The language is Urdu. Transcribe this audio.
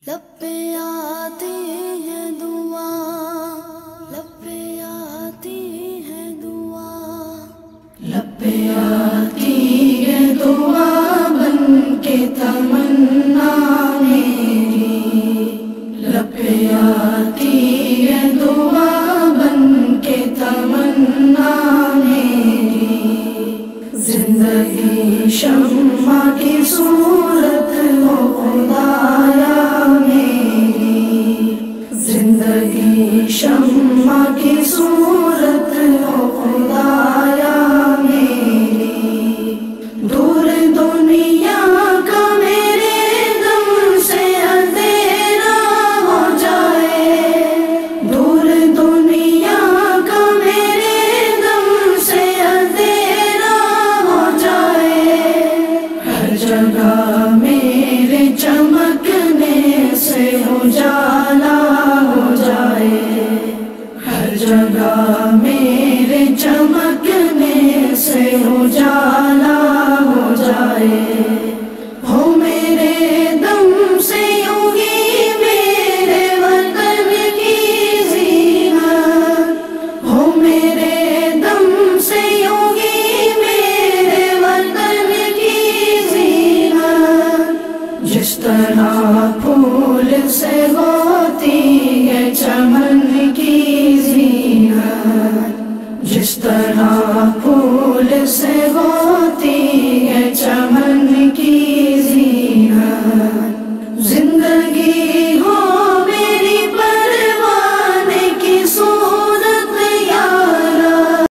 لب پہ آتی ہے دعا، لب پہ آتی ہے دعا، لب پہ آتی ہے دعا بن کے تمنا میری، لب پہ آتی ہے دعا بن کے تمنا میری، زندگی شمع کی صورت ہو خدایا میری، زندگی شمع کی صورت ہو خدایا میری، دور دنیا کا میرے دم سے اندھیرا ہو جائے، دور دنیا کا میرے دم سے اندھیرا ہو جائے، ہر جگہ میرے چمکنے سے اجالا ہو جائے، ہر جگہ میرے چمکنے سے اجالا ہو جائے۔